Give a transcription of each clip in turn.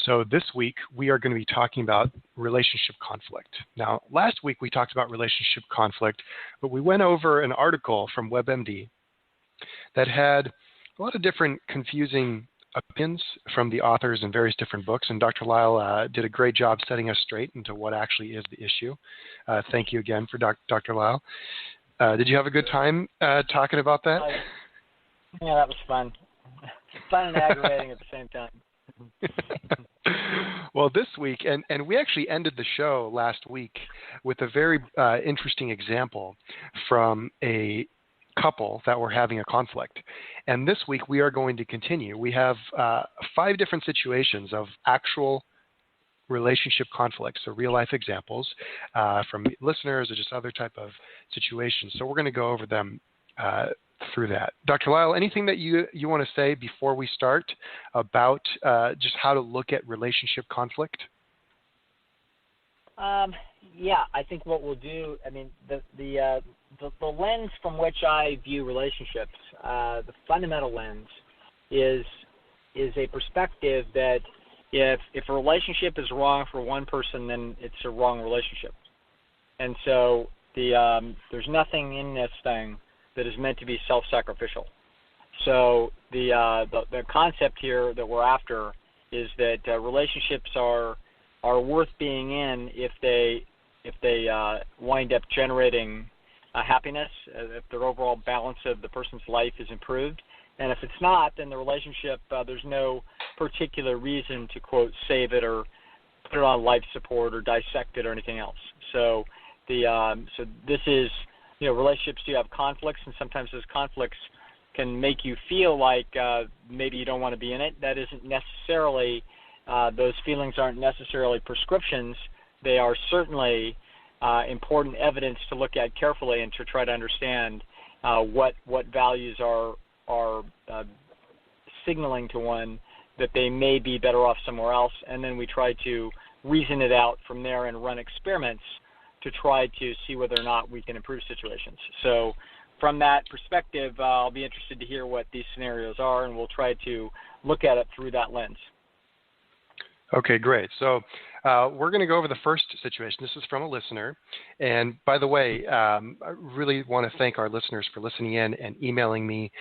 So this week, we are going to be talking about relationship conflict. Now, last week, we talked about relationship conflict, but we went over an article from WebMD that had a lot of different confusing opinions from the authors in various different books, and Dr. Lisle did a great job setting us straight into what actually is the issue. Thank you again for Dr. Lisle. Did you have a good time talking about that? Yeah, that was fun. Fun and aggravating at the same time. Well, this week, and we actually ended the show last week with a very interesting example from a couple that were having a conflict. And this week we are going to continue. We have 5 different situations of actual relationship conflicts, so real life examples from listeners or just other type of situations. So we're going to go over them through that. Dr. Lisle, anything that you want to say before we start about just how to look at relationship conflict? Yeah, I think what we'll do, I mean, the lens from which I view relationships, the fundamental lens is a perspective that if a relationship is wrong for one person, then it's a wrong relationship. And so there's nothing in this thing that is meant to be self-sacrificial. So the concept here that we're after is that relationships are worth being in if they wind up generating happiness, if their overall balance of the person's life is improved. And if it's not, then the relationship, there's no particular reason to, quote, save it or put it on life support or dissect it or anything else. So so this is, relationships do have conflicts, and sometimes those conflicts can make you feel like maybe you don't want to be in it. That isn't necessarily, those feelings aren't necessarily prescriptions. They are certainly important evidence to look at carefully and to try to understand what values are signaling to one that they may be better off somewhere else, and then we try to reason it out from there and run experiments to try to see whether or not we can improve situations. So from that perspective, I'll be interested to hear what these scenarios are, and we'll try to look at it through that lens. Okay, great. So we're going to go over the first situation. This is from a listener. And by the way, I really want to thank our listeners for listening in and emailing me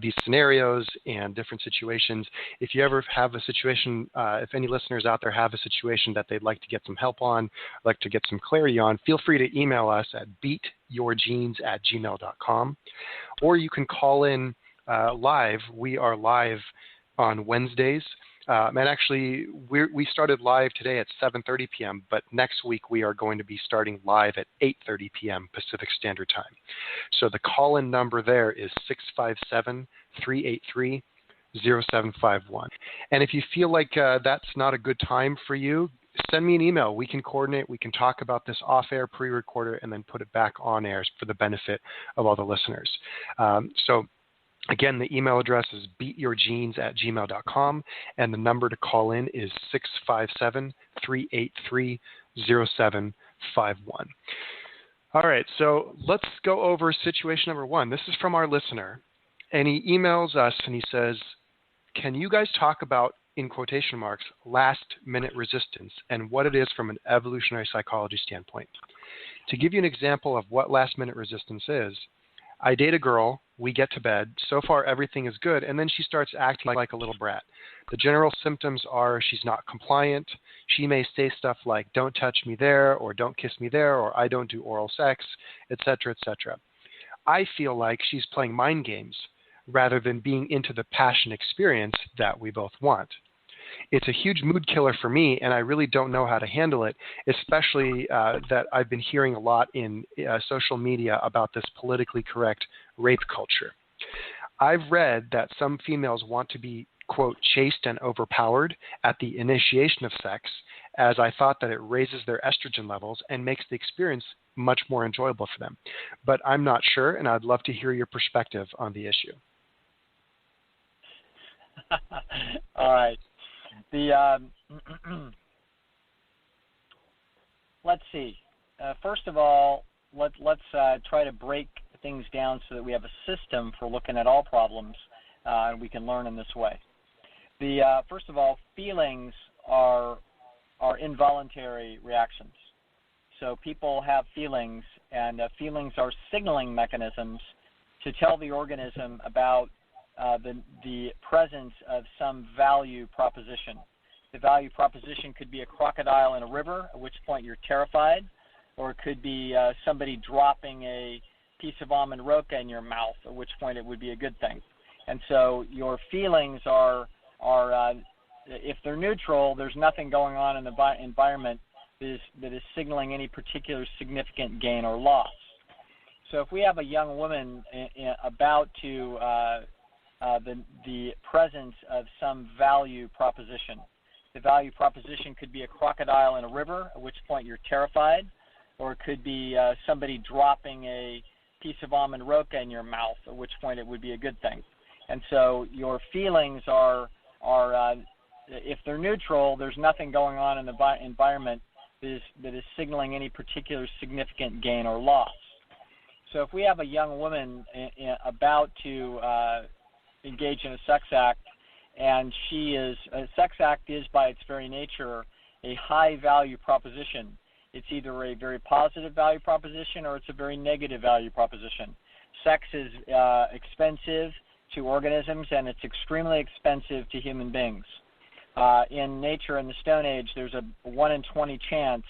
these scenarios and different situations. If you ever have a situation, if any listeners out there have a situation that they'd like to get some help on, like to get some clarity on, feel free to email us at beatyourgenes@gmail.com. Or you can call in live. We are live on Wednesdays. And actually, we started live today at 7:30 p.m., but next week we are going to be starting live at 8:30 p.m. Pacific Standard Time. So the call-in number there is 657-383-0751. And if you feel like that's not a good time for you, send me an email. We can coordinate. We can talk about this off-air, pre-record it, and then put it back on air for the benefit of all the listeners. Again, the email address is beatyourgenes@gmail.com, and the number to call in is 657-383-0751. All right, so let's go over situation number 1. This is from our listener, and he emails us, and he says, can you guys talk about, in quotation marks, last-minute resistance and what it is from an evolutionary psychology standpoint? To give you an example of what last-minute resistance is, I date a girl, we get to bed, so far everything is good, and then she starts acting like a little brat. The general symptoms are she's not compliant. She may say stuff like, don't touch me there, or don't kiss me there, or I don't do oral sex, etc., etc. I feel like she's playing mind games rather than being into the passion experience that we both want. It's a huge mood killer for me, and I really don't know how to handle it, especially that I've been hearing a lot in social media about this politically correct rape culture. I've read that some females want to be, quote, chased and overpowered at the initiation of sex, as I thought that it raises their estrogen levels and makes the experience much more enjoyable for them. But I'm not sure, and I'd love to hear your perspective on the issue. All right. Let's see. First of all, let's try to break things down so that we have a system for looking at all problems, and we can learn in this way. First of all, feelings are involuntary reactions. So people have feelings, and feelings are signaling mechanisms to tell the organism about the presence of some value proposition. The value proposition could be a crocodile in a river, at which point you're terrified, or it could be somebody dropping a piece of almond roca in your mouth, at which point it would be a good thing. And so your feelings are if they're neutral, there's nothing going on in the environment that is signaling any particular significant gain or loss. So if we have a young woman about to the presence of some value proposition, the value proposition could be a crocodile in a river, at which point you're terrified, or it could be somebody dropping a piece of almond roca in your mouth, at which point it would be a good thing. And so your feelings are if they're neutral, there's nothing going on in the environment that is signaling any particular significant gain or loss. So if we have a young woman about to engage in a sex act, and a sex act is by its very nature a high value proposition. It's either a very positive value proposition or it's a very negative value proposition. Sex is expensive to organisms, and it's extremely expensive to human beings. In nature, in the Stone Age, there's a 1 in 20 chance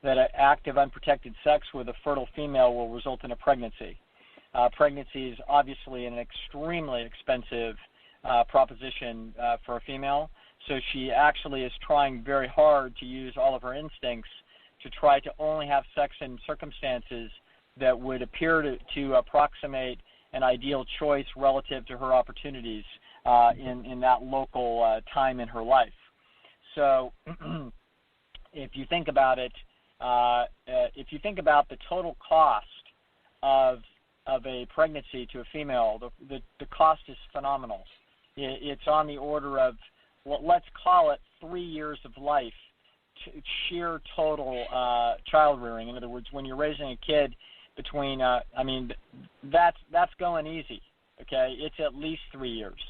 that an act of unprotected sex with a fertile female will result in a pregnancy. Pregnancy is obviously an extremely expensive proposition for a female, so she actually is trying very hard to use all of her instincts to try to only have sex in circumstances that would appear to approximate an ideal choice relative to her opportunities in that local time in her life. So if you think about it, if you think about the total cost of a pregnancy to a female, the cost is phenomenal. It's on the order of, let's call it 3 years of life, sheer total child rearing. In other words, when you're raising a kid between, that's going easy, okay? It's at least 3 years.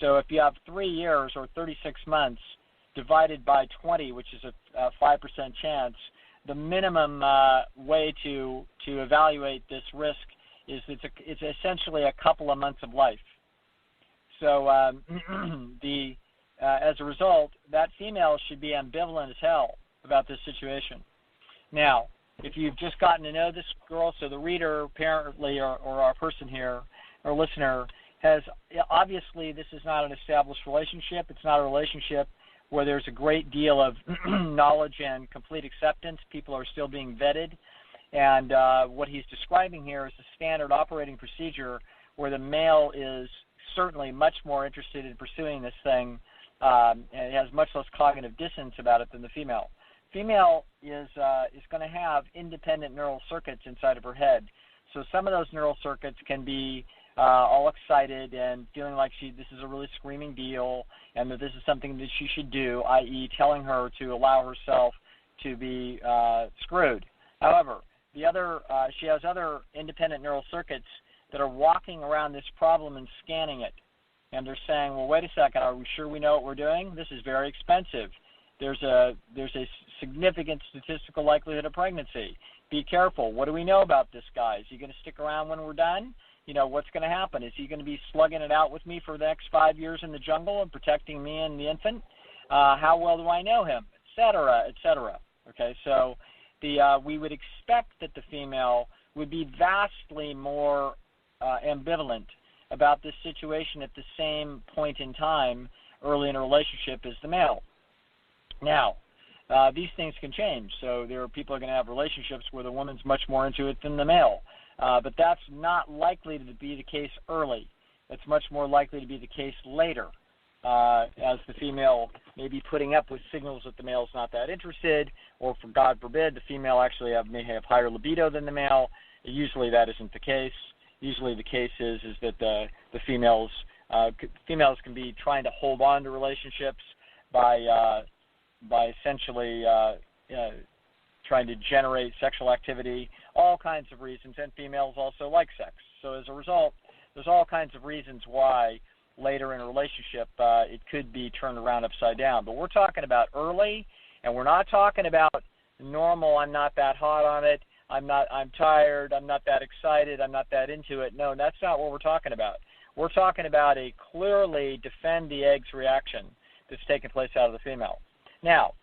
So if you have 3 years or 36 months divided by 20, which is a 5% chance, the minimum way to evaluate this risk is it's essentially a couple of months of life. So as a result, that female should be ambivalent as hell about this situation. Now, if you've just gotten to know this girl, so the reader apparently, or our person here, or listener, has obviously this is not an established relationship. It's not a relationship where there's a great deal of knowledge and complete acceptance. People are still being vetted. And what he's describing here is a standard operating procedure where the male is certainly much more interested in pursuing this thing and has much less cognitive dissonance about it than the female. Female is going to have independent neural circuits inside of her head. So some of those neural circuits can be all excited and feeling like this is a really screaming deal and that this is something that she should do, i.e. telling her to allow herself to be screwed. However, she has other independent neural circuits that are walking around this problem and scanning it. And they're saying, well, wait a second, are we sure we know what we're doing? This is very expensive. There's a significant statistical likelihood of pregnancy. Be careful. What do we know about this guy? Is he going to stick around when we're done? What's going to happen? Is he going to be slugging it out with me for the next 5 years in the jungle and protecting me and the infant? How well do I know him? Et cetera, et cetera. Okay, so we would expect that the female would be vastly more ambivalent about this situation at the same point in time early in a relationship as the male. Now, these things can change. So there are people who are going to have relationships where the woman's much more into it than the male. But that's not likely to be the case early. It's much more likely to be the case later, as the female may be putting up with signals that the male's not that interested, or for God forbid, the female actually may have higher libido than the male. Usually that isn't the case. Usually the case is that the females can be trying to hold on to relationships by essentially trying to generate sexual activity, all kinds of reasons, and females also like sex. So as a result, there's all kinds of reasons why later in a relationship, it could be turned around upside down. But we're talking about early, and we're not talking about normal, I'm not that hot on it, I'm tired, I'm not that excited, I'm not that into it. No, that's not what we're talking about. We're talking about a clearly defend the eggs reaction that's taking place out of the female. Now,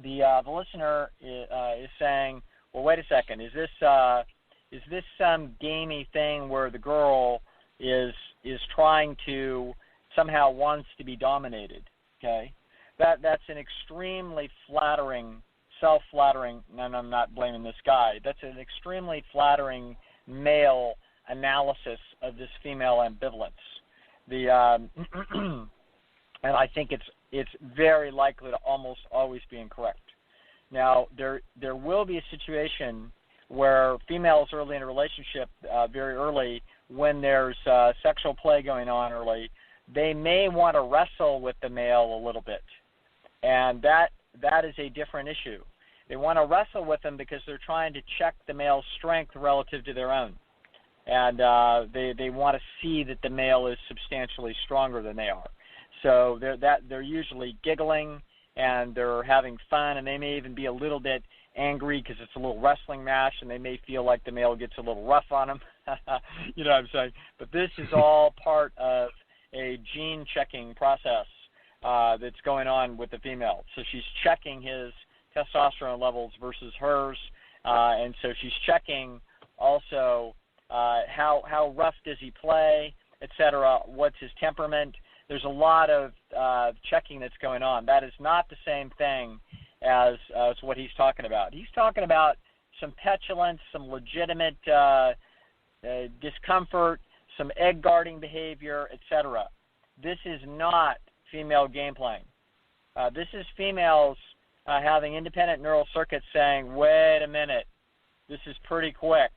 the listener is saying, well, wait a second, is this some gamey thing where the girl is trying to somehow wants to be dominated? Okay, that's an extremely flattering, self-flattering, and I'm not blaming this guy. That's an extremely flattering male analysis of this female ambivalence. And I think it's very likely to almost always be incorrect. Now, there will be a situation where females early in a relationship, very early, when there's sexual play going on early, they may want to wrestle with the male a little bit. And that is a different issue. They want to wrestle with them because they're trying to check the male's strength relative to their own. And they want to see that the male is substantially stronger than they are. So they're usually giggling and they're having fun, and they may even be a little bit angry because it's a little wrestling match, and they may feel like the male gets a little rough on them. You know what I'm saying? But this is all part of a gene-checking process that's going on with the female. So she's checking his testosterone levels versus hers, and so she's checking also how rough does he play, etc., what's his temperament. There's a lot of checking that's going on. That is not the same thing as what he's talking about. He's talking about some petulance, some legitimate discomfort, some egg guarding behavior, etc. This is not female game playing. This is females having independent neural circuits saying, wait a minute, this is pretty quick,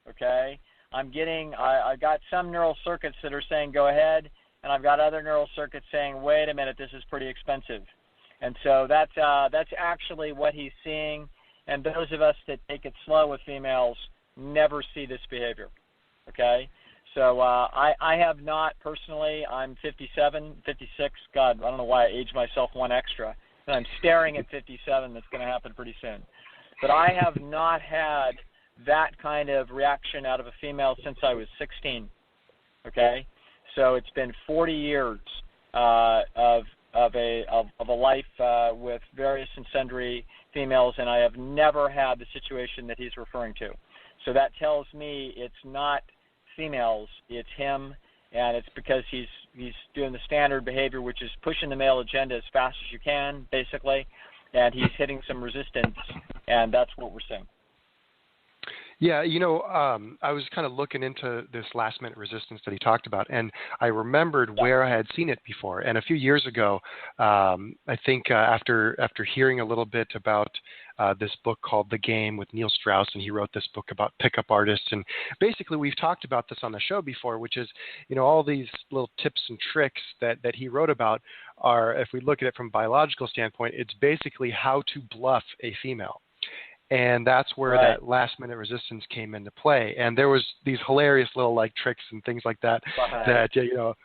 okay? I got some neural circuits that are saying go ahead, and I've got other neural circuits saying, wait a minute, this is pretty expensive. And so that's actually what he's seeing, and those of us that take it slow with females never see this behavior, okay? So I have not personally. I'm 57, 56. God, I don't know why I aged myself one extra. And I'm staring at 57. That's going to happen pretty soon. But I have not had that kind of reaction out of a female since I was 16, okay? So it's been 40 years of a life with various and sundry females, and I have never had the situation that he's referring to. So that tells me it's not females, it's him, and it's because he's doing the standard behavior, which is pushing the male agenda as fast as you can, basically, and he's hitting some resistance, and that's what we're seeing. Yeah, I was kind of looking into this last-minute resistance that he talked about, and I remembered where I had seen it before. And a few years ago, I think after hearing a little bit about this book called The Game with Neil Strauss, and he wrote this book about pickup artists. And basically, we've talked about this on the show before, which is, all these little tips and tricks that he wrote about are, if we look at it from a biological standpoint, it's basically how to bluff a female. And that's where that last-minute resistance came into play. And there was these hilarious little tricks and things like that. That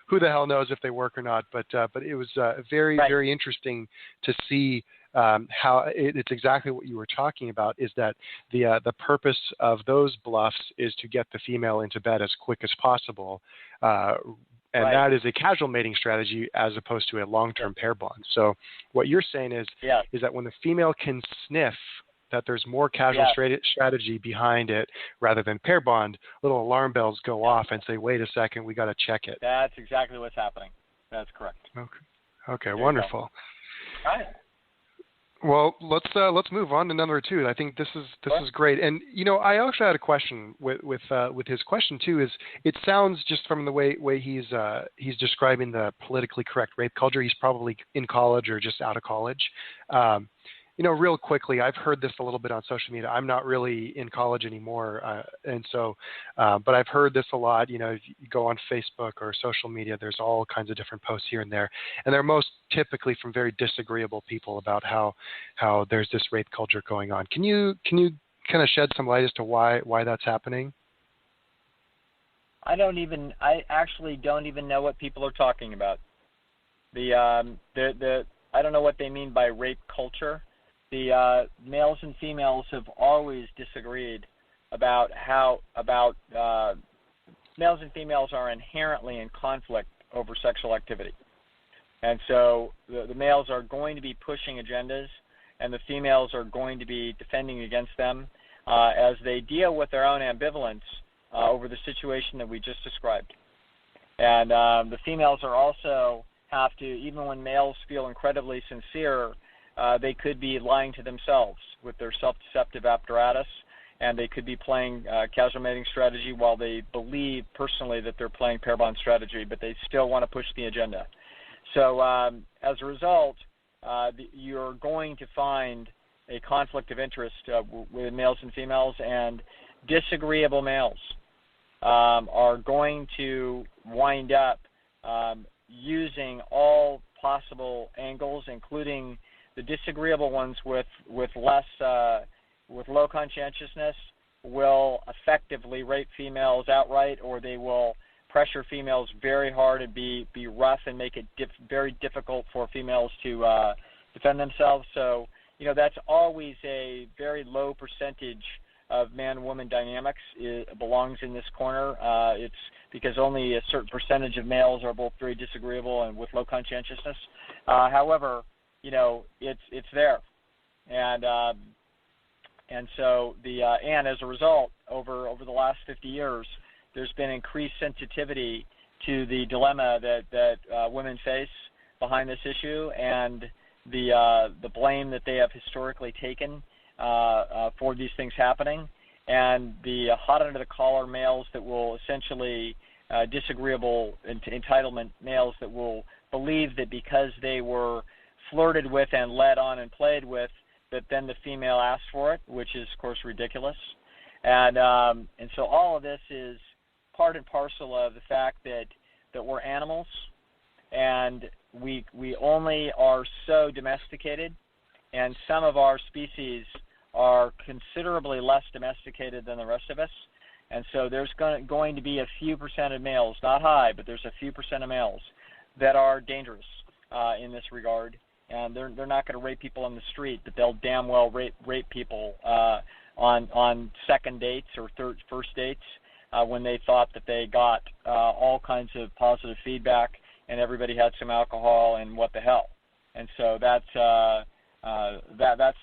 who the hell knows if they work or not. But it was very very interesting to see how it's exactly what you were talking about. Is that the purpose of those bluffs is to get the female into bed as quick as possible. And that is a casual mating strategy as opposed to a long-term pair bond. So what you're saying is that when the female can sniff that there's more casual strategy behind it rather than pair bond, little alarm bells go off and say, wait a second, we got to check it. That's exactly what's happening. That's correct. Okay, wonderful. All right. Well, let's move on to number 2. I think this is great. And I also had a question with his question too. Is it sounds just from the way he's describing the politically correct rape culture, he's probably in college or just out of college. Real quickly, I've heard this a little bit on social media. I'm not really in college anymore, and so, but I've heard this a lot. If you go on Facebook or social media, there's all kinds of different posts here and there, and they're most typically from very disagreeable people about how there's this rape culture going on. Can you kind of shed some light as to why that's happening? I actually don't even know what people are talking about. I don't know what they mean by rape culture. The males and females have always disagreed about males and females are inherently in conflict over sexual activity. And so the males are going to be pushing agendas, and the females are going to be defending against them as they deal with their own ambivalence over the situation that we just described. And the females are also have to, even when males feel incredibly sincere, they could be lying to themselves with their self-deceptive apparatus, and they could be playing casual mating strategy while they believe personally that they're playing pair bond strategy, but they still want to push the agenda. So as a result, you're going to find a conflict of interest with males and females, and disagreeable males are going to wind up using all possible angles, including the disagreeable ones with low conscientiousness, will effectively rape females outright, or they will pressure females very hard and be rough and make it very difficult for females to defend themselves. So, that's always a very low percentage of man-woman dynamics. It belongs in this corner. It's because only a certain percentage of males are both very disagreeable and with low conscientiousness. However, it's there, and so and as a result, over the last 50 years, there's been increased sensitivity to the dilemma that women face behind this issue, and the blame that they have historically taken for these things happening, and the hot under the collar males that will essentially disagreeable entitlement males that will believe that because they were flirted with and led on and played with, that then the female asked for it, which is of course ridiculous, and so all of this is part and parcel of the fact that we're animals, and we only are so domesticated, and some of our species are considerably less domesticated than the rest of us, and so there's going to be a few percent of males, not high, but there's a few percent of males that are dangerous in this regard, and they're not going to rape people on the street, but they'll damn well rape people on second dates or first dates when they thought that they got all kinds of positive feedback and everybody had some alcohol and what the hell. And so that's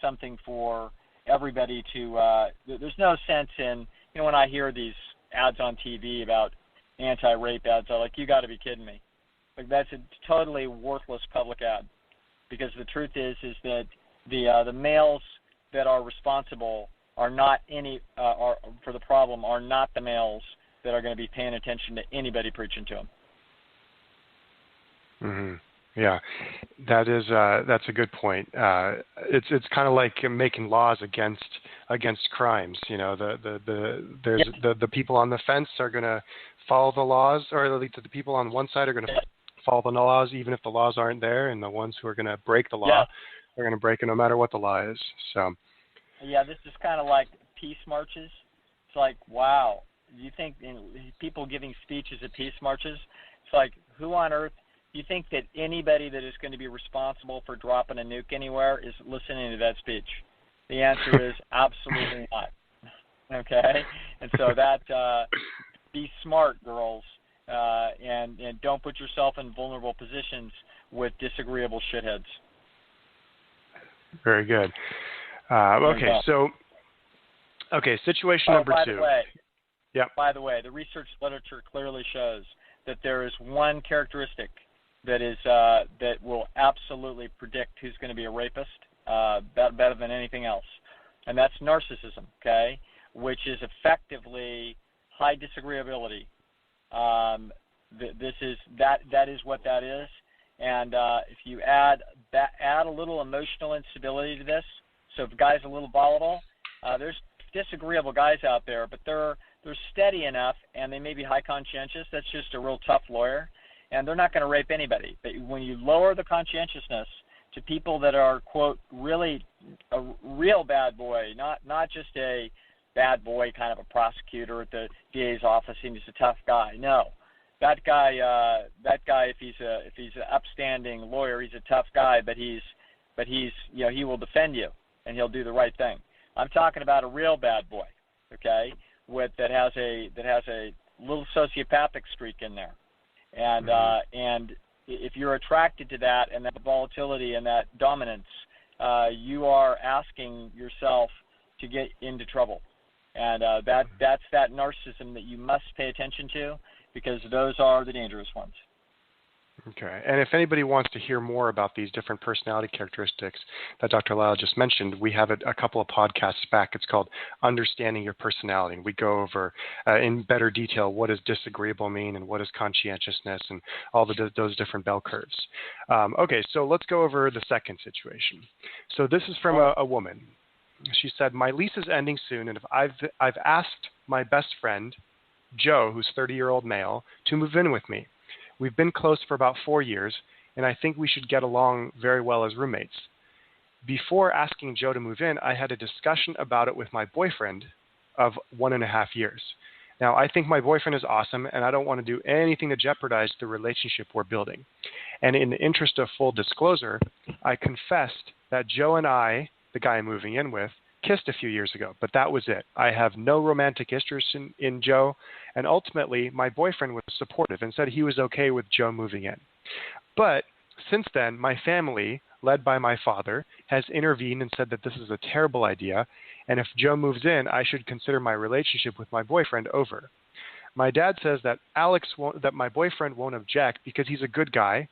something for everybody to. There's no sense in when I hear these ads on TV about anti-rape ads, I'm like, you got to be kidding me. Like, that's a totally worthless public ad, because the truth is that the males that are responsible are not for the problem are not the males that are going to be paying attention to anybody preaching to them. Mm-hmm. Yeah, that's a good point. It's kind of like making laws against crimes. The people on the fence are going to follow the laws, or at least the people on one side are going to follow the laws even if the laws aren't there, and the ones who are going to break the law are going to break it no matter what the law is. So. Yeah, this is kind of like peace marches. It's like, wow, you think people giving speeches at peace marches? It's like, who on earth? You think that anybody that is going to be responsible for dropping a nuke anywhere is listening to that speech? The answer is absolutely not. Okay? And so be smart, girls, and don't put yourself in vulnerable positions with disagreeable shitheads. Very good. Situation number two. By the way, the research literature clearly shows that there is one characteristic that will absolutely predict who's going to be a rapist better than anything else, and that's narcissism. Okay, which is effectively high disagreeability. That is what that is, and if you add a little emotional instability to this, so if a guy's a little volatile, there's disagreeable guys out there, but they're steady enough, and they may be high conscientious. That's just a real tough lawyer. And they're not going to rape anybody. But when you lower the conscientiousness to people that are, quote, really a real bad boy, not just a bad boy, kind of a prosecutor at the DA's office, and he's a tough guy. No, that guy, if he's an upstanding lawyer, he's a tough guy, but he's he will defend you and he'll do the right thing. I'm talking about a real bad boy, okay, that has a little sociopathic streak in there, and if you're attracted to that and that volatility and that dominance, you are asking yourself to get into trouble, and that's that narcissism that you must pay attention to, because those are the dangerous ones. Okay. And if anybody wants to hear more about these different personality characteristics that Dr. Lisle just mentioned, we have a couple of podcasts back. It's called Understanding Your Personality. And we go over in better detail what does disagreeable mean and what is conscientiousness and all those different bell curves. Okay, so let's go over the second situation. So this is from a woman. She said, my lease is ending soon, and I've asked my best friend, Joe, who's a 30-year-old male, to move in with me. We've been close for about 4 years, and I think we should get along very well as roommates. Before asking Joe to move in, I had a discussion about it with my boyfriend of 1.5 years. Now, I think my boyfriend is awesome, and I don't want to do anything to jeopardize the relationship we're building. And in the interest of full disclosure, I confessed that Joe and I, the guy I'm moving in with, kissed a few years ago, but that was it. I have no romantic interest in Joe, and ultimately my boyfriend was supportive and said he was okay with Joe moving in. But since then, my family, led by my father, has intervened and said that this is a terrible idea, and if Joe moves in, I should consider my relationship with my boyfriend over. My dad says that that my boyfriend won't object because he's a good guy,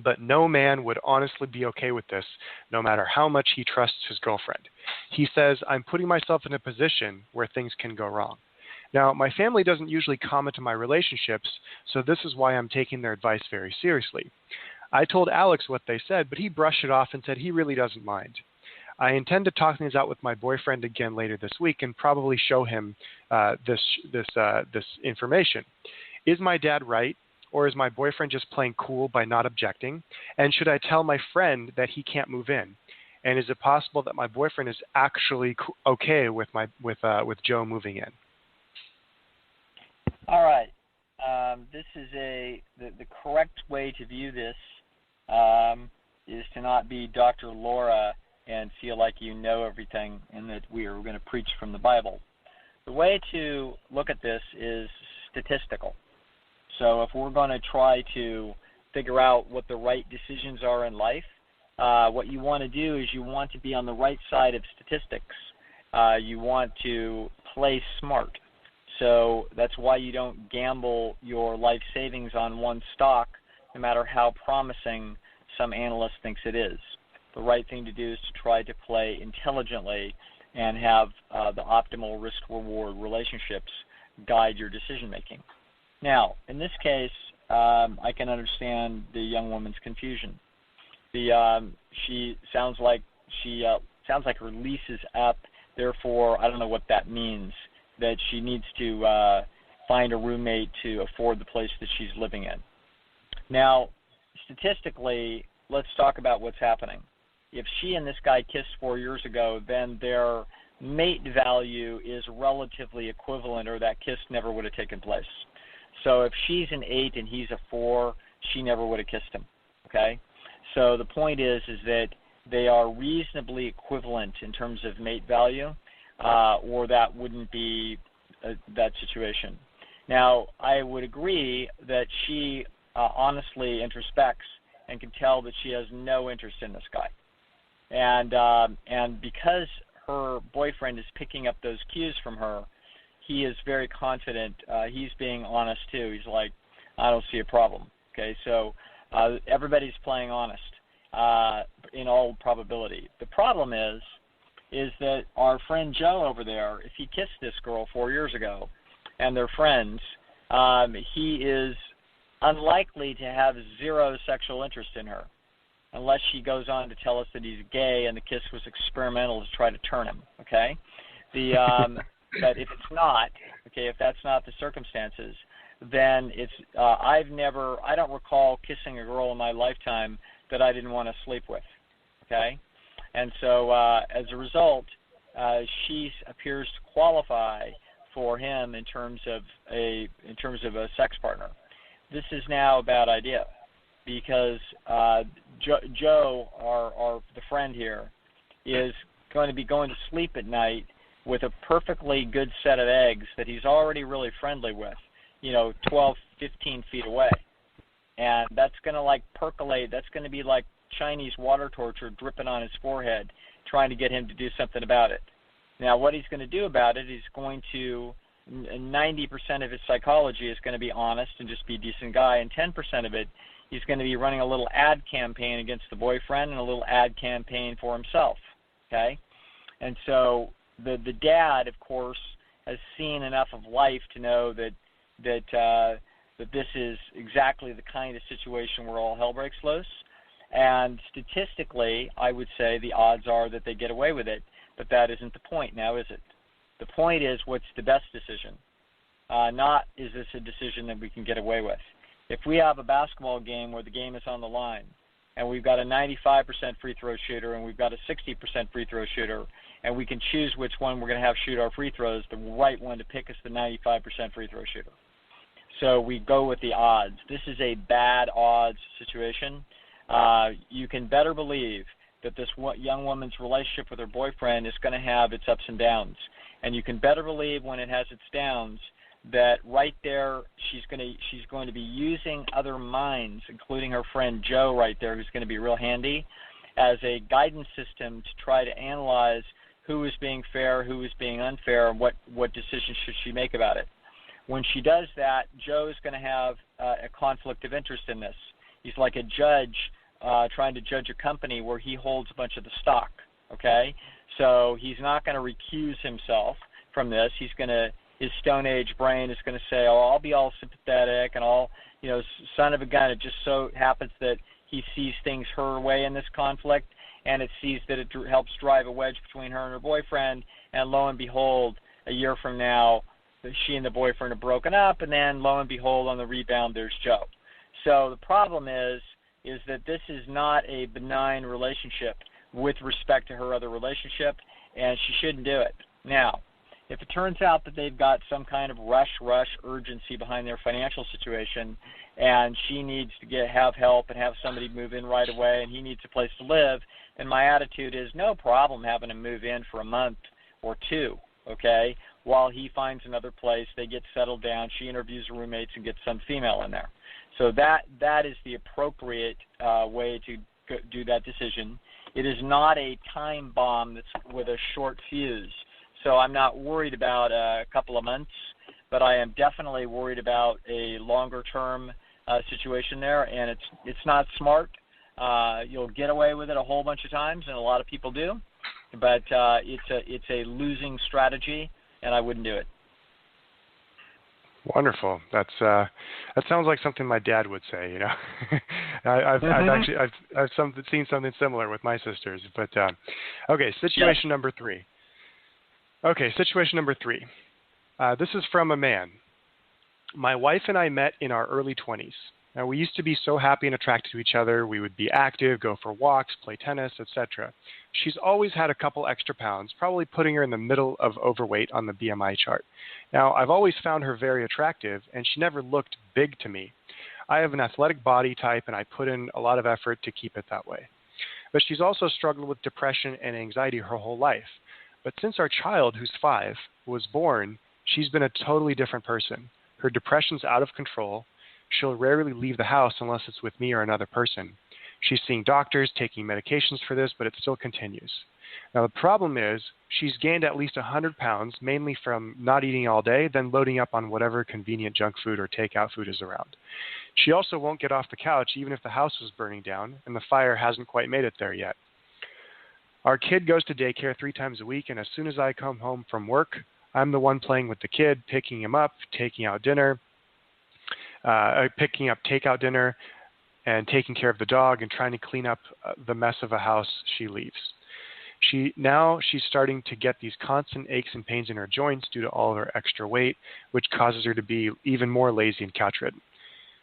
but no man would honestly be okay with this, no matter how much he trusts his girlfriend. He says, I'm putting myself in a position where things can go wrong. Now, my family doesn't usually comment on my relationships, so this is why I'm taking their advice very seriously. I told Alex what they said, but he brushed it off and said he really doesn't mind. I intend to talk things out with my boyfriend again later this week and probably show him this information. Is my dad right? Or is my boyfriend just playing cool by not objecting? And should I tell my friend that he can't move in? And is it possible that my boyfriend is actually okay with Joe moving in? All right. This is the correct way to view this is to not be Dr. Laura and feel like you know everything and that we are going to preach from the Bible. The way to look at this is statistical. So if we're going to try to figure out what the right decisions are in life, what you want to do is you want to be on the right side of statistics. You want to play smart. So that's why you don't gamble your life savings on one stock, no matter how promising some analyst thinks it is. The right thing to do is to try to play intelligently and have the optimal risk-reward relationships guide your decision-making. Now, in this case, I can understand the young woman's confusion. She sounds like her lease is up. Therefore, I don't know what that means. That she needs to find a roommate to afford the place that she's living in. Now, statistically, let's talk about what's happening. If she and this guy kissed 4 years ago, then their mate value is relatively equivalent, or that kiss never would have taken place. So if she's an 8 and he's a 4, she never would have kissed him, okay? So the point is that they are reasonably equivalent in terms of mate value, or that wouldn't be that situation. Now, I would agree that she honestly introspects and can tell that she has no interest in this guy. And because her boyfriend is picking up those cues from her, he is very confident. He's being honest too. He's like, I don't see a problem. Okay, so everybody's playing honest in all probability. The problem is that our friend Joe over there, if he kissed this girl 4 years ago and they're friends, he is unlikely to have zero sexual interest in her, unless she goes on to tell us that he's gay and the kiss was experimental to try to turn him. Okay, but if it's not, okay, if that's not the circumstances, then it's I don't recall kissing a girl in my lifetime that I didn't want to sleep with. Okay, and so as a result, she appears to qualify for him in terms of a sex partner. This is now a bad idea because Joe, the friend here, is going to be going to sleep at night with a perfectly good set of eggs that he's already really friendly with, 12, 15 feet away. And that's going to like percolate. That's going to be like Chinese water torture dripping on his forehead, trying to get him to do something about it. Now, what he's going to do about it, he's going to, 90% of his psychology is going to be honest and just be a decent guy, and 10% of it, he's going to be running a little ad campaign against the boyfriend and a little ad campaign for himself, okay? And so the dad, of course, has seen enough of life to know that this is exactly the kind of situation where all hell breaks loose. And statistically, I would say the odds are that they get away with it, but that isn't the point now, is it? The point is, what's the best decision? Not is this a decision that we can get away with. If we have a basketball game where the game is on the line, and we've got a 95% free throw shooter and we've got a 60% free throw shooter, and we can choose which one we're going to have shoot our free throws, the right one to pick is the 95% free throw shooter. So we go with the odds. This is a bad odds situation. You can better believe that this young woman's relationship with her boyfriend is going to have its ups and downs. And you can better believe when it has its downs that right there she's going to be using other minds, including her friend Joe right there, who's going to be real handy, as a guidance system to try to analyze who is being fair, who is being unfair, and what decisions should she make about it. When she does that, Joe is going to have a conflict of interest in this. He's like a judge trying to judge a company where he holds a bunch of the stock, okay? So he's not going to recuse himself from this. His Stone Age brain is going to say, oh, I'll be all sympathetic and all, son of a gun. It just so happens that he sees things her way in this conflict, and it sees that it helps drive a wedge between her and her boyfriend, and lo and behold, a year from now, she and the boyfriend are broken up, and then lo and behold, on the rebound, there's Joe. So the problem is that this is not a benign relationship with respect to her other relationship, and she shouldn't do it. Now, if it turns out that they've got some kind of rush urgency behind their financial situation, and she needs to have help and have somebody move in right away, and he needs a place to live, then my attitude is no problem having him move in for a month or two, okay, while he finds another place, they get settled down, she interviews her roommates and gets some female in there. So that is the appropriate way to do that decision. It is not a time bomb that's with a short fuse. So I'm not worried about a couple of months, but I am definitely worried about a longer-term situation there, and it's not smart. You'll get away with it a whole bunch of times, and a lot of people do, but it's a losing strategy, and I wouldn't do it. Wonderful. That sounds like something my dad would say. I've seen something similar with my sisters. But okay, situation number 3. Okay, situation number 3. This is from a man. My wife and I met in our early 20s. Now, we used to be so happy and attracted to each other. We would be active, go for walks, play tennis, etc. She's always had a couple extra pounds, probably putting her in the middle of overweight on the BMI chart. Now, I've always found her very attractive, and she never looked big to me. I have an athletic body type, and I put in a lot of effort to keep it that way. But she's also struggled with depression and anxiety her whole life. But since our child, who's 5, was born, she's been a totally different person. Her depression's out of control. She'll rarely leave the house unless it's with me or another person. She's seeing doctors, taking medications for this, but it still continues. Now, the problem is she's gained at least 100 pounds, mainly from not eating all day, then loading up on whatever convenient junk food or takeout food is around. She also won't get off the couch even if the house is burning down and the fire hasn't quite made it there yet. Our kid goes to daycare 3 times a week, and as soon as I come home from work, I'm the one playing with the kid, picking him up, taking out dinner, picking up takeout dinner, and taking care of the dog and trying to clean up the mess of a house she leaves. She's starting to get these constant aches and pains in her joints due to all of her extra weight, which causes her to be even more lazy and couch-ridden.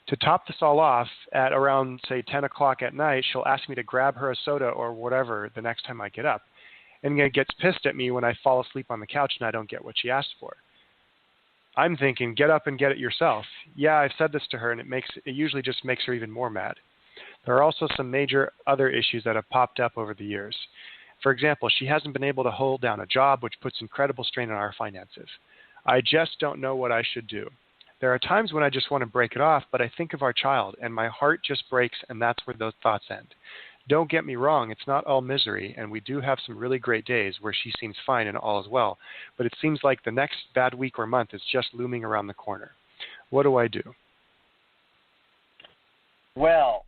To top this all off, at around, say, 10 o'clock at night, she'll ask me to grab her a soda or whatever the next time I get up. and gets pissed at me when I fall asleep on the couch and I don't get what she asked for. I'm thinking, get up and get it yourself. Yeah, I've said this to her, and it usually just makes her even more mad. There are also some major other issues that have popped up over the years. For example, she hasn't been able to hold down a job, which puts incredible strain on our finances. I just don't know what I should do. There are times when I just want to break it off, but I think of our child, and my heart just breaks, and that's where those thoughts end. Don't get me wrong, it's not all misery, and we do have some really great days where she seems fine and all is well, but it seems like the next bad week or month is just looming around the corner. What do I do? Well,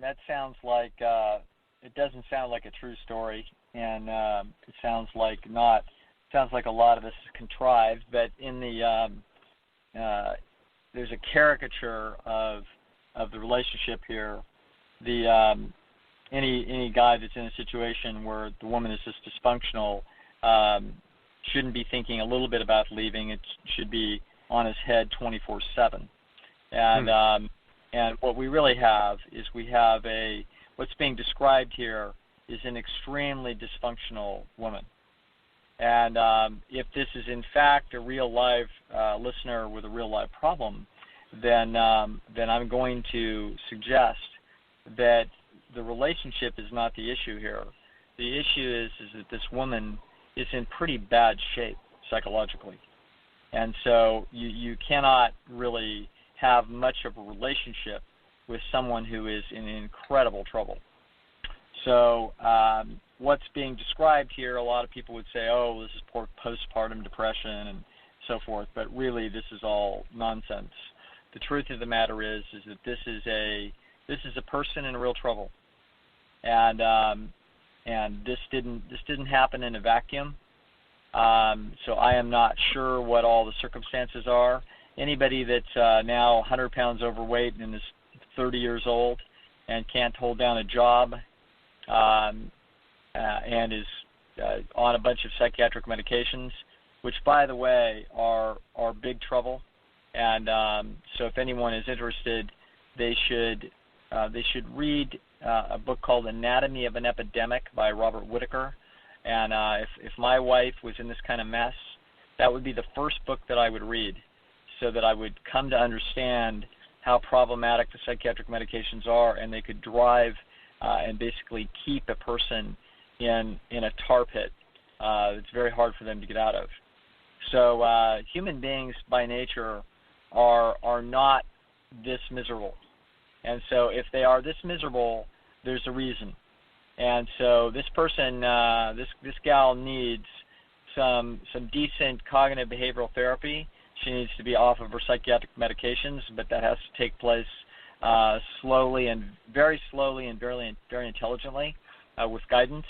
that sounds like, it doesn't sound like a true story, and it sounds like a lot of this is contrived, but in the, there's a caricature of the relationship here. Any guy that's in a situation where the woman is just dysfunctional shouldn't be thinking a little bit about leaving. It should be on his head 24/7. And what we really have is what's being described here is an extremely dysfunctional woman. And if this is in fact a real live listener with a real live problem, then I'm going to suggest that the relationship is not the issue here. The issue is that this woman is in pretty bad shape psychologically. And so you cannot really have much of a relationship with someone who is in incredible trouble. So what's being described here, a lot of people would say, oh, this is postpartum depression and so forth, but really this is all nonsense. The truth of the matter is that this is a person in real trouble. And this didn't happen in a vacuum. So I am not sure what all the circumstances are. Anybody that's now 100 pounds overweight and is 30 years old and can't hold down a job and is on a bunch of psychiatric medications, which, by the way, are big trouble. And so if anyone is interested, they should read a book called Anatomy of an Epidemic by Robert Whitaker. And if my wife was in this kind of mess, that would be the first book that I would read, so that I would come to understand how problematic the psychiatric medications are, and they could drive and basically keep a person in a tar pit. It's very hard for them to get out of. So human beings by nature are not this miserable. And so if they are this miserable, there's a reason. And so this person, this gal needs some decent cognitive behavioral therapy. She needs to be off of her psychiatric medications, but that has to take place slowly and very very intelligently with guidance.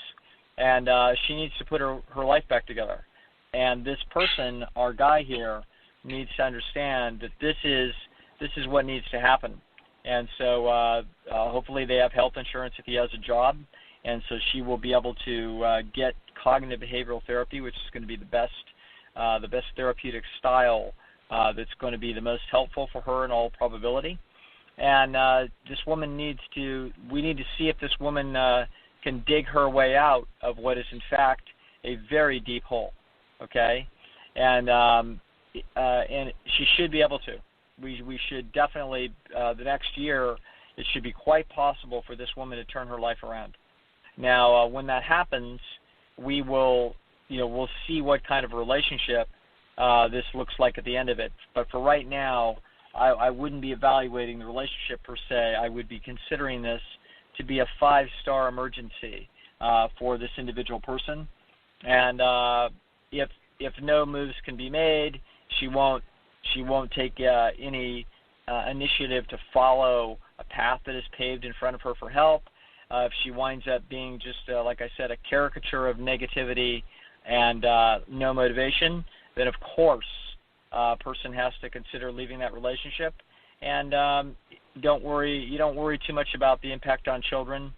And she needs to put her life back together. And this person, our guy here, needs to understand that this is what needs to happen. And so hopefully they have health insurance if he has a job. And so she will be able to get cognitive behavioral therapy, which is going to be the best therapeutic style that's going to be the most helpful for her in all probability. And this woman we need to see if this woman can dig her way out of what is in fact a very deep hole. Okay, and she should be able to. We should definitely the next year it should be quite possible for this woman to turn her life around. Now, when that happens, we'll see what kind of relationship this looks like at the end of it. But for right now, I wouldn't be evaluating the relationship per se. I would be considering this to be a 5-star emergency for this individual person. And if no moves can be made, she won't take any initiative to follow a path that is paved in front of her for help. If she winds up being just, like I said, a caricature of negativity and no motivation, then of course a person has to consider leaving that relationship. And you don't worry too much about the impact on children.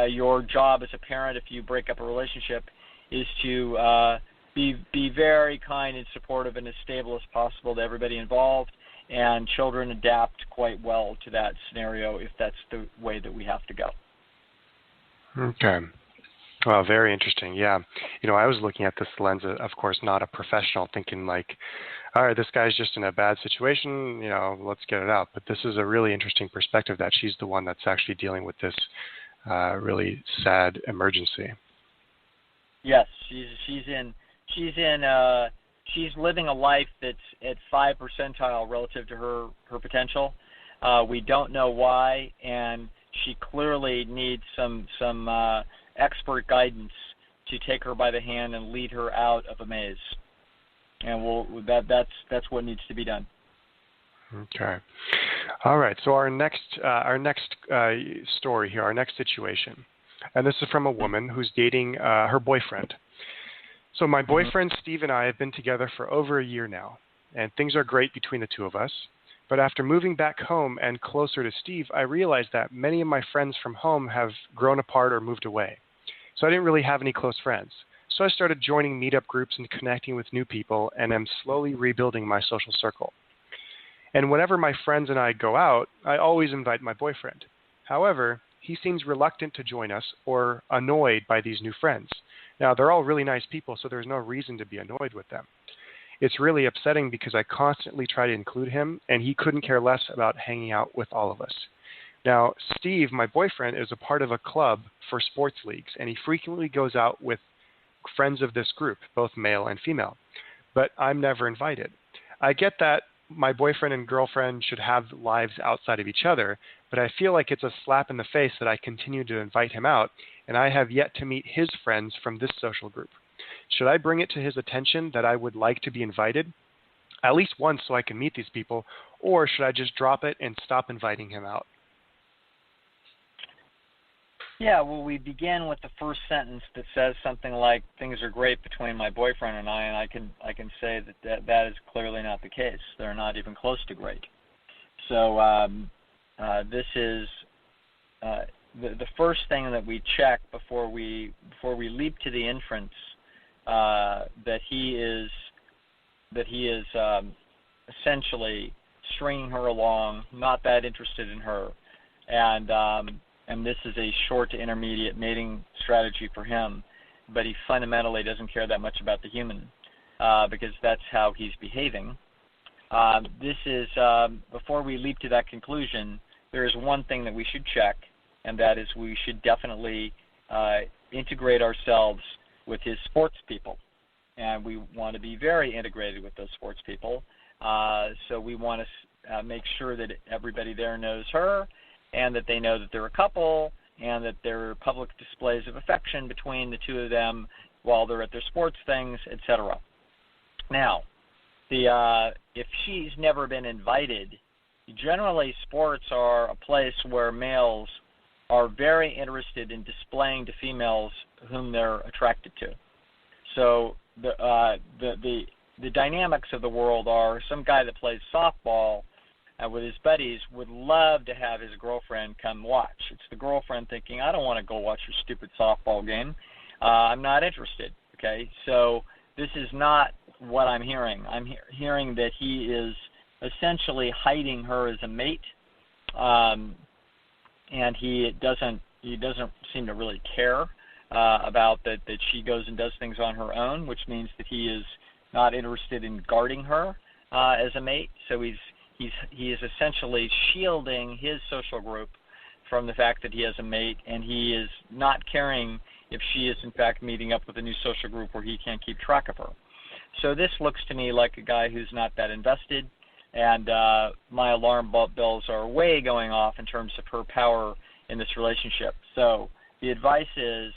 Your job as a parent, if you break up a relationship, is to be very kind and supportive and as stable as possible to everybody involved. And children adapt quite well to that scenario if that's the way that we have to go. Okay. Well, very interesting. Yeah. I was looking at this lens, of course, not a professional, thinking like, all right, this guy's just in a bad situation, let's get it out. But this is a really interesting perspective that she's the one that's actually dealing with this really sad emergency. Yes, she's living a life that's at 5 percentile relative to her potential. We don't know why, and she clearly needs some expert guidance to take her by the hand and lead her out of a maze. And that's what needs to be done. Okay. All right. So our next story here, our next situation, and this is from a woman who's dating her boyfriend. So my boyfriend Steve and I have been together for over a year now, and things are great between the two of us. But after moving back home and closer to Steve, I realized that many of my friends from home have grown apart or moved away. So I didn't really have any close friends. So I started joining meetup groups and connecting with new people, and am slowly rebuilding my social circle. And whenever my friends and I go out, I always invite my boyfriend. However, he seems reluctant to join us or annoyed by these new friends. Now, they're all really nice people, so there's no reason to be annoyed with them. It's really upsetting because I constantly try to include him, and he couldn't care less about hanging out with all of us. Now, Steve, my boyfriend, is a part of a club for sports leagues, and he frequently goes out with friends of this group, both male and female. But I'm never invited. I get that my boyfriend and girlfriend should have lives outside of each other, but I feel like it's a slap in the face that I continue to invite him out, and I have yet to meet his friends from this social group. Should I bring it to his attention that I would like to be invited, at least once, so I can meet these people, or should I just drop it and stop inviting him out? Yeah, well, we begin with the first sentence that says something like, things are great between my boyfriend and I can say that is clearly not the case. They're not even close to great. So this is the first thing that we check before we leap to the inference that he is essentially stringing her along, not that interested in her, and this is a short to intermediate mating strategy for him, but he fundamentally doesn't care that much about the human because that's how he's behaving. This is, before we leap to that conclusion, there is one thing that we should check, and that is we should definitely integrate ourselves with his sports people. And we want to be very integrated with those sports people. So we want to make sure that everybody there knows her, and that they know that they're a couple, and that there are public displays of affection between the two of them while they're at their sports things, etc. Now, if she's never been invited, generally sports are a place where males are very interested in displaying to females whom they're attracted to. So the dynamics of the world are some guy that plays softball with his buddies would love to have his girlfriend come watch. It's the girlfriend thinking, I don't want to go watch your stupid softball game. I'm not interested. Okay, so this is not what I'm hearing. I'm hearing that he is essentially hiding her as a mate, and he doesn't seem to really care about that she goes and does things on her own, which means that he is not interested in guarding her as a mate. So he is essentially shielding his social group from the fact that he has a mate, and he is not caring if she is in fact meeting up with a new social group where he can't keep track of her. So this looks to me like a guy who's not that invested, and my alarm bells are way going off in terms of her power in this relationship. So the advice is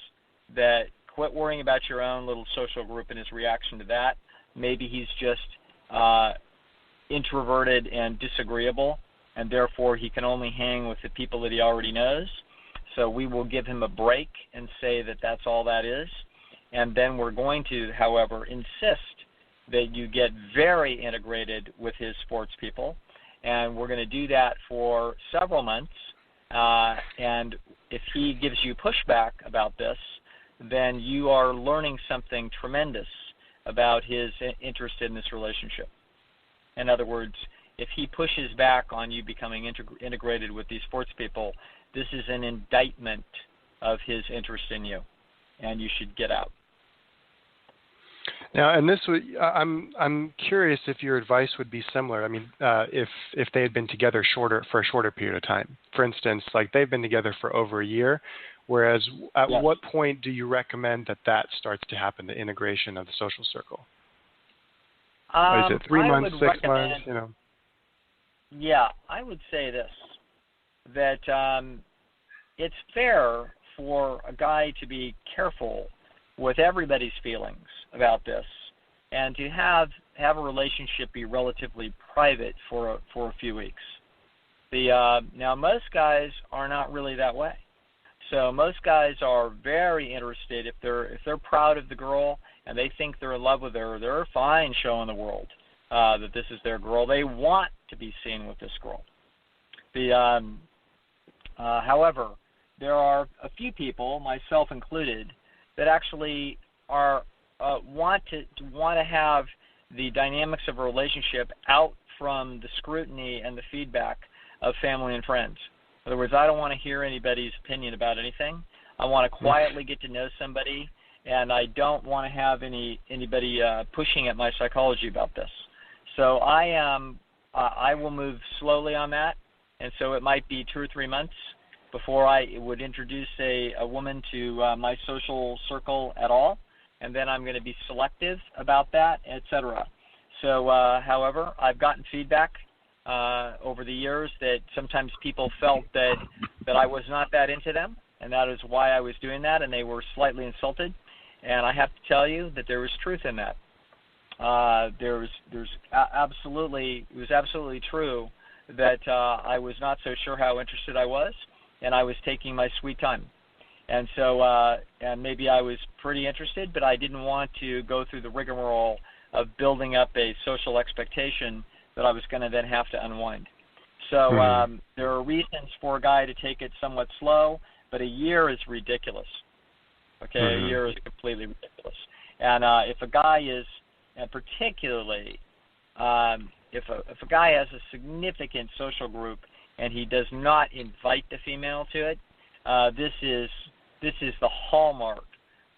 that quit worrying about your own little social group and his reaction to that. Maybe he's just introverted and disagreeable, and therefore he can only hang with the people that he already knows. So we will give him a break and say that that's all that is. And then we're going to, however, insist that you get very integrated with his sports people. And we're going to do that for several months. And if he gives you pushback about this, then you are learning something tremendous about his interest in this relationship. In other words, if he pushes back on you becoming integrated with these sports people, this is an indictment of his interest in you. and you should get out. Now, and this would, I'm curious if your advice would be similar. I mean, if they had been together for a shorter period of time. For instance, like they've been together for over a year, whereas at Yes. what point do you recommend that starts to happen, the integration of the social circle? Is it 3 months, 6 months, you know? Yeah, I would say this, that it's fair for a guy to be careful with everybody's feelings about this, and to have a relationship be relatively private for a few weeks. Now most guys are not really that way. So most guys are very interested if they're proud of the girl and they think they're in love with her. They're fine showing the world that this is their girl. They want to be seen with this girl. However, there are a few people, myself included, that actually want to have the dynamics of a relationship out from the scrutiny and the feedback of family and friends. In other words, I don't want to hear anybody's opinion about anything. I want to quietly get to know somebody, and I don't want to have anybody pushing at my psychology about this. So I will move slowly on that, and so it might be 2 or 3 months before I would introduce a woman to my social circle at all, and then I'm going to be selective about that, etc. So, however, I've gotten feedback over the years that sometimes people felt that I was not that into them, and that is why I was doing that, and they were slightly insulted. And I have to tell you that there was truth in that. It was absolutely true that I was not so sure how interested I was, and I was taking my sweet time. And so, and maybe I was pretty interested, but I didn't want to go through the rigmarole of building up a social expectation that I was going to then have to unwind. So there are reasons for a guy to take it somewhat slow, but a year is ridiculous. Okay, a year is completely ridiculous. And if a guy is, and particularly if a guy has a significant social group and he does not invite the female to it, this is the hallmark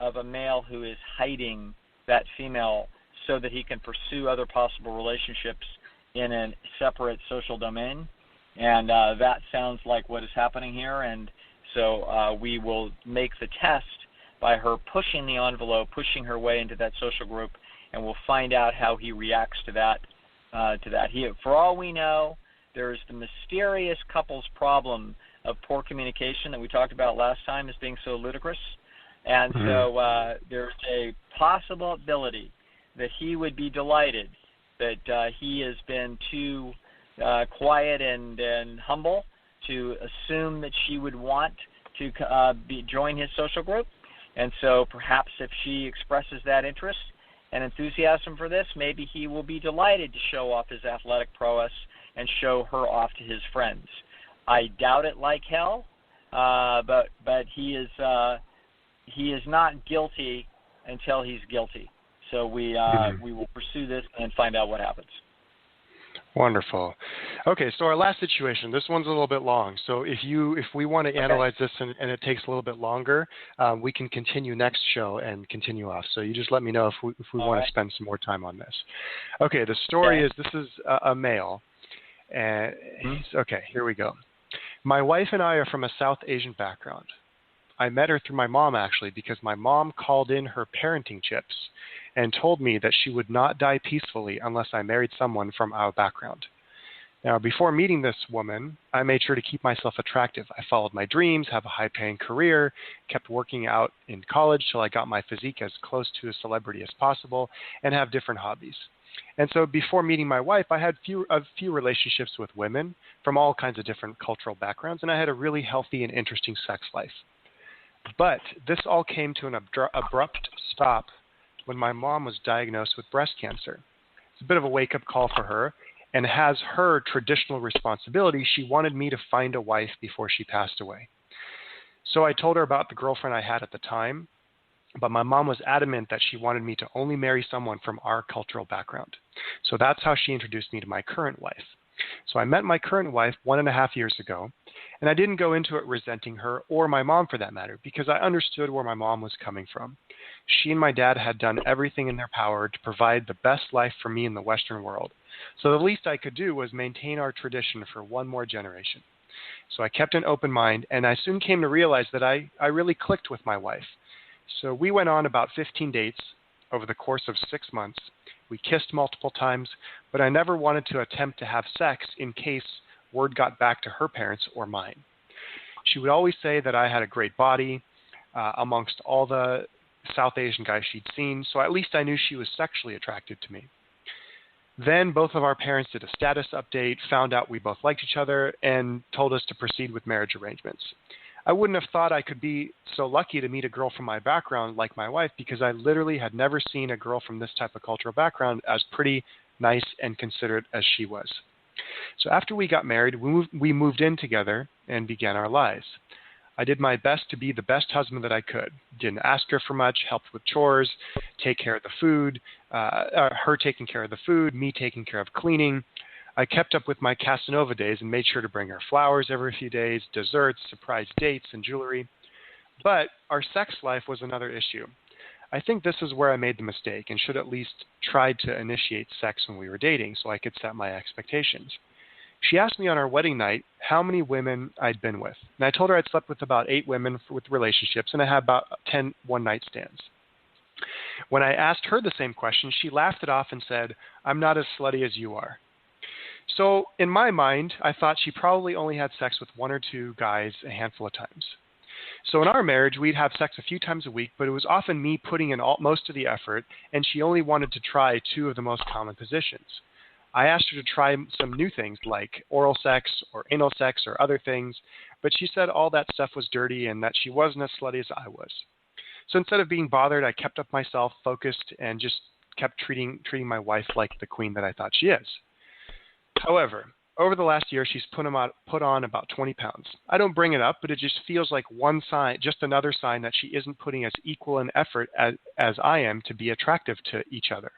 of a male who is hiding that female so that he can pursue other possible relationships in a separate social domain. And that sounds like what is happening here. And so we will make the test by her pushing the envelope, pushing her way into that social group, and we'll find out how he reacts to that. For all we know, there's the mysterious couple's problem of poor communication that we talked about last time as being so ludicrous. And so there's a possibility that he would be delighted that he has been too quiet and humble to assume that she would want to join his social group. And so perhaps if she expresses that interest and enthusiasm for this, maybe he will be delighted to show off his athletic prowess and show her off to his friends. I doubt it like hell, but he is not guilty until he's guilty. So we will pursue this and find out what happens. Wonderful. Okay, so our last situation, this one's a little bit long. So if we want to analyze this and it takes a little bit longer, we can continue next show and continue off. So you just let me know if we want to spend some more time on this. Okay, the story is this is a male. And okay, here we go. My wife and I are from a South Asian background. I met her through my mom, actually, because my mom called in her parenting chips and told me that she would not die peacefully unless I married someone from our background. Now, before meeting this woman, I made sure to keep myself attractive. I followed my dreams, have a high-paying career, kept working out in college till I got my physique as close to a celebrity as possible, and have different hobbies. And so before meeting my wife, I had a few relationships with women from all kinds of different cultural backgrounds, and I had a really healthy and interesting sex life. But this all came to an abrupt stop when my mom was diagnosed with breast cancer. It's a bit of a wake-up call for her, and as her traditional responsibility, she wanted me to find a wife before she passed away. So I told her about the girlfriend I had at the time, but my mom was adamant that she wanted me to only marry someone from our cultural background. So that's how she introduced me to my current wife. So I met my current wife 1.5 years ago, And I didn't go into it resenting her or my mom for that matter, because I understood where my mom was coming from. She and my dad had done everything in their power to provide the best life for me in the Western world. So the least I could do was maintain our tradition for one more generation. So I kept an open mind, and I soon came to realize that I really clicked with my wife. So we went on about 15 dates over the course of 6 months. We kissed multiple times, but I never wanted to attempt to have sex in case word got back to her parents or mine. She would always say that I had a great body amongst all the South Asian guys she'd seen, so at least I knew she was sexually attracted to me. Then both of our parents did a status update, found out we both liked each other, and told us to proceed with marriage arrangements. I wouldn't have thought I could be so lucky to meet a girl from my background like my wife, because I literally had never seen a girl from this type of cultural background as pretty, nice, and considerate as she was. So after we got married, we moved in together and began our lives. I did my best to be the best husband that I could. Didn't ask her for much, helped with chores, take care of the food, her taking care of the food, me taking care of cleaning. I kept up with my Casanova days and made sure to bring her flowers every few days, desserts, surprise dates, and jewelry. But our sex life was another issue. I think this is where I made the mistake and should at least try to initiate sex when we were dating so I could set my expectations. She asked me on our wedding night how many women I'd been with, and I told her I'd slept with about 8 women with relationships, and I had about 10 one-night stands. When I asked her the same question, she laughed it off and said, "I'm not as slutty as you are." So in my mind, I thought she probably only had sex with 1 or 2 guys a handful of times. So in our marriage, we'd have sex a few times a week, but it was often me putting in most of the effort, and she only wanted to try 2 of the most common positions. I asked her to try some new things like oral sex or anal sex or other things, but she said all that stuff was dirty and that she wasn't as slutty as I was. So instead of being bothered, I kept up myself, focused, and just kept treating my wife like the queen that I thought she is. However, over the last year, she's put on about 20 pounds. I don't bring it up, but it just feels like one sign, just another sign that she isn't putting as equal an effort as I am to be attractive to each other.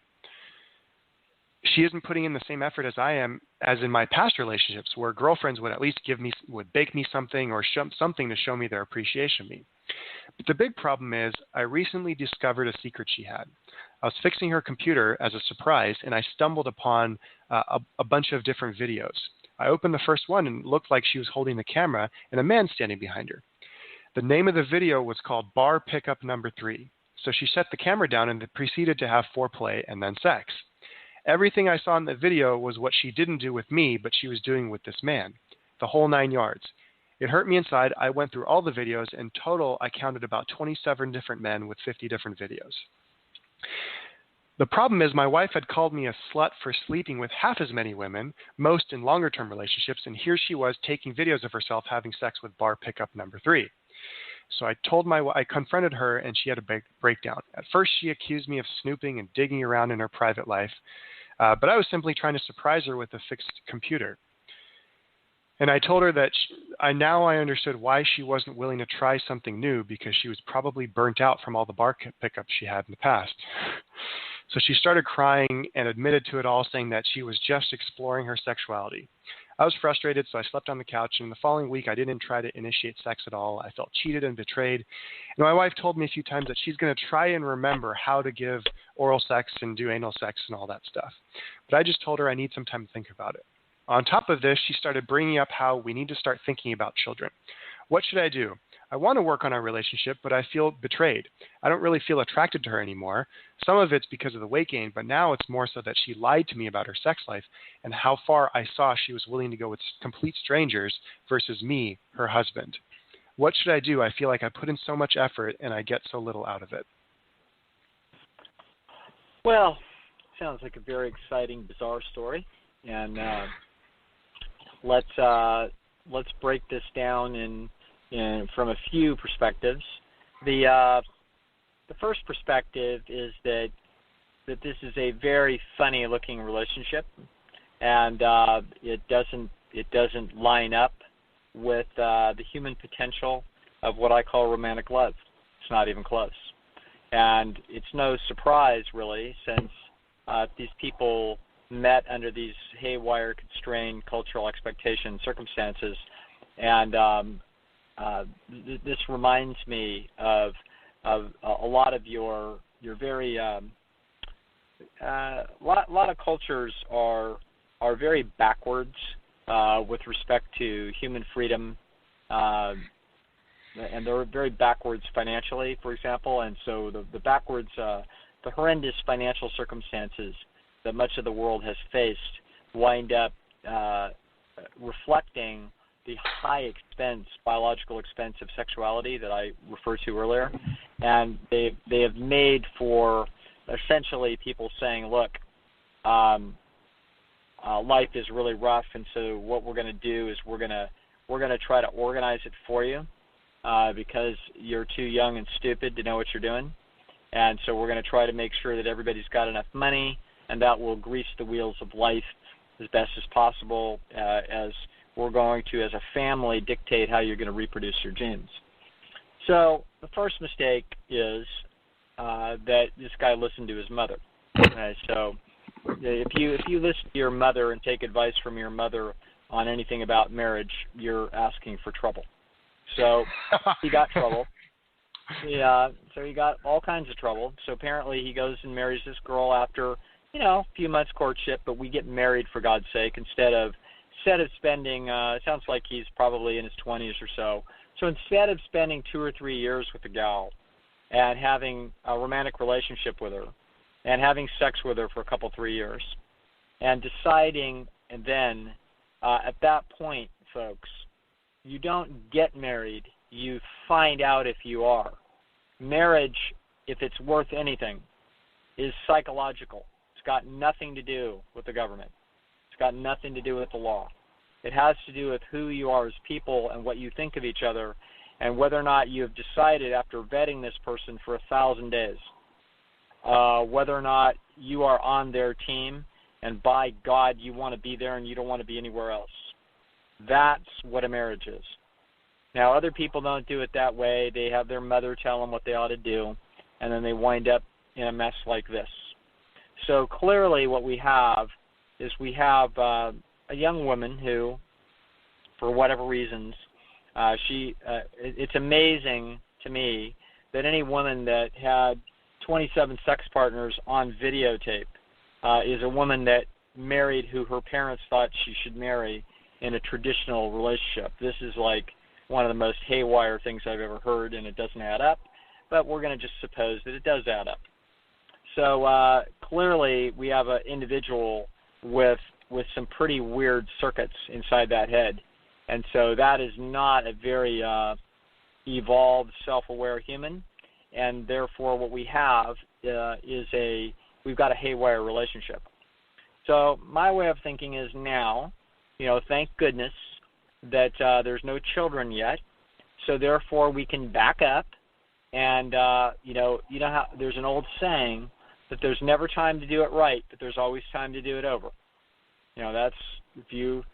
She isn't putting in the same effort as I am as in my past relationships, where girlfriends would at least would bake me something or something to show me their appreciation of me. But the big problem is I recently discovered a secret she had. I was fixing her computer as a surprise, and I stumbled upon a bunch of different videos. I opened the first one, and it looked like she was holding the camera and a man standing behind her. The name of the video was called Bar Pickup Number 3. So she set the camera down and proceeded to have foreplay and then sex. Everything I saw in the video was what she didn't do with me, but she was doing with this man. The whole 9 yards. It hurt me inside. I went through all the videos. In total, I counted about 27 different men with 50 different videos. The problem is my wife had called me a slut for sleeping with half as many women, most in longer-term relationships, and here she was taking videos of herself having sex with bar pickup number 3. So I confronted her, and she had a big breakdown. At first, she accused me of snooping and digging around in her private life, but I was simply trying to surprise her with a fixed computer. And I told her that I understood why she wasn't willing to try something new, because she was probably burnt out from all the bar pickups she had in the past. So she started crying and admitted to it all, saying that she was just exploring her sexuality. I was frustrated, so I slept on the couch, and the following week I didn't try to initiate sex at all. I felt cheated and betrayed. And my wife told me a few times that she's going to try and remember how to give oral sex and do anal sex and all that stuff. But I just told her I need some time to think about it. On top of this, she started bringing up how we need to start thinking about children. What should I do? I want to work on our relationship, but I feel betrayed. I don't really feel attracted to her anymore. Some of it's because of the weight gain, but now it's more so that she lied to me about her sex life and how far I saw she was willing to go with complete strangers versus me, her husband. What should I do? I feel like I put in so much effort and I get so little out of it. Well, sounds like a very exciting, bizarre story, and let's break this down in from a few perspectives. The first perspective is that this is a very funny-looking relationship, and it doesn't line up with the human potential of what I call romantic love. It's not even close, and it's no surprise really, since these people met under these haywire, constrained cultural expectation circumstances. And this reminds me of a lot of your very lot of cultures are very backwards with respect to human freedom, and they're very backwards financially, for example. And so the backwards, the horrendous financial circumstances that much of the world has faced wind up reflecting the high expense, biological expense of sexuality that I referred to earlier. And they have made for essentially people saying, look, life is really rough, and so what we're going to do is we're going to try to organize it for you because you're too young and stupid to know what you're doing. And so we're going to try to make sure that everybody's got enough money, and that will grease the wheels of life as best as possible as we're going to, as a family, dictate how you're going to reproduce your genes. So the first mistake is that this guy listened to his mother. So if you listen to your mother and take advice from your mother on anything about marriage, you're asking for trouble. So he got trouble. Yeah, so he got all kinds of trouble. So apparently he goes and marries this girl after, a few months courtship, but we get married for God's sake instead of spending, it sounds like he's probably in his 20s or so. So instead of spending 2 or 3 years with the gal and having a romantic relationship with her and having sex with her for a couple, 3 years and deciding, and then at that point, folks, you don't get married, you find out if you are. Marriage, if it's worth anything, is psychological. It's got nothing to do with the government. It's got nothing to do with the law. It has to do with who you are as people and what you think of each other, and whether or not you have decided after vetting this person for 1,000 days, whether or not you are on their team, and by God, you want to be there and you don't want to be anywhere else. That's what a marriage is. Now, other people don't do it that way. They have their mother tell them what they ought to do, and then they wind up in a mess like this. So clearly what we have is we have a young woman who, for whatever reasons, it's amazing to me that any woman that had 27 sex partners on videotape is a woman that married who her parents thought she should marry in a traditional relationship. This is like one of the most haywire things I've ever heard, and it doesn't add up, but we're going to just suppose that it does add up. So clearly we have an individual with some pretty weird circuits inside that head, and so that is not a very evolved, self-aware human, and therefore what we have is we've got a haywire relationship. So my way of thinking is now, thank goodness that there's no children yet, so therefore we can back up, and you know how there's an old saying that there's never time to do it right, but there's always time to do it over. That's if you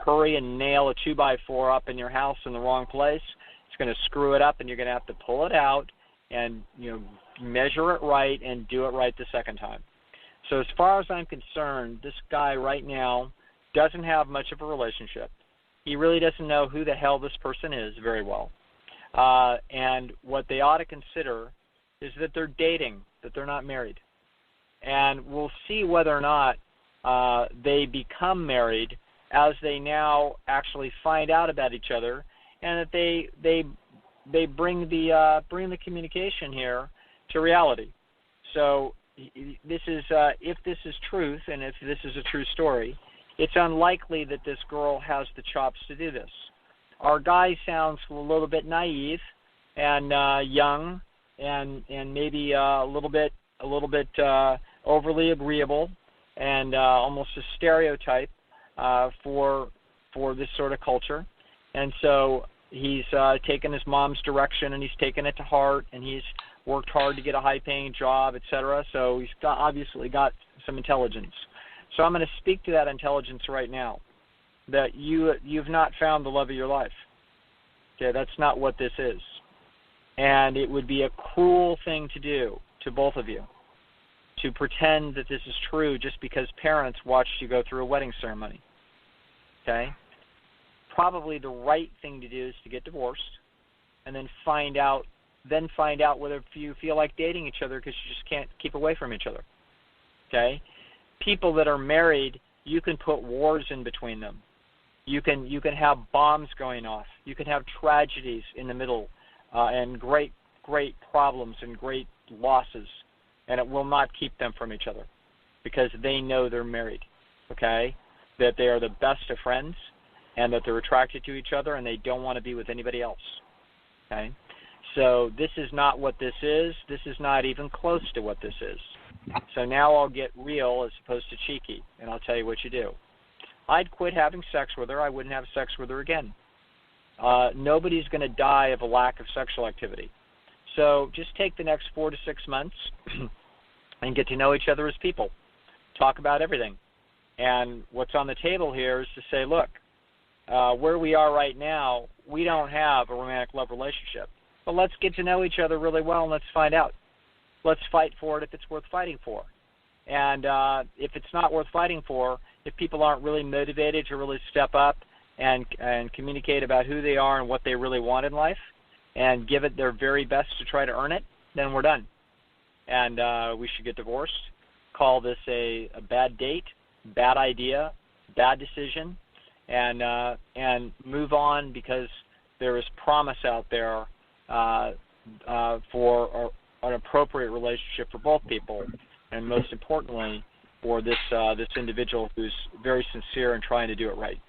hurry and nail a 2x4 up in your house in the wrong place, it's going to screw it up, and you're going to have to pull it out and measure it right and do it right the second time. So as far as I'm concerned, this guy right now doesn't have much of a relationship. He really doesn't know who the hell this person is very well. And what they ought to consider is that they're dating, that they're not married. And we'll see whether or not they become married as they now actually find out about each other, and that they bring the communication here to reality. So this is if this is truth, and if this is a true story, it's unlikely that this girl has the chops to do this. Our guy sounds a little bit naive and young, and maybe a little bit overly agreeable, and almost a stereotype for this sort of culture. And so he's taken his mom's direction, and he's taken it to heart, and he's worked hard to get a high-paying job, etc. So he's obviously got some intelligence. So I'm going to speak to that intelligence right now, that you've not found the love of your life. Okay, that's not what this is. And it would be a cruel thing to do to both of you, to pretend that this is true just because parents watched you go through a wedding ceremony. Okay? probably the right thing to do is to get divorced, and then find out whether you feel like dating each other, because you just can't keep away from each other. Okay? People that are married, you can put wars in between them. You can have bombs going off. You can have tragedies in the middle, and great problems and great losses, and it will not keep them from each other, because they know they're married. Okay? That they are the best of friends, and that they're attracted to each other, and they don't want to be with anybody else. Okay? So this is not what this is. This is not even close to what this is. So now I'll get real as opposed to cheeky, and I'll tell you what you do. I'd quit having sex with her. I wouldn't have sex with her again. Nobody's going to die of a lack of sexual activity. So just take the next 4 to 6 months and get to know each other as people. Talk about everything. And what's on the table here is to say, look, where we are right now, we don't have a romantic love relationship. But let's get to know each other really well, and let's find out. Let's fight for it if it's worth fighting for. And if it's not worth fighting for, if people aren't really motivated to really step up and communicate about who they are and what they really want in life and give it their very best to try to earn it, then we're done. And we should get divorced. Call this a bad date, bad idea, bad decision, and move on, because there is promise out there for an appropriate relationship for both people, and most importantly, for this individual who's very sincere in trying to do it right.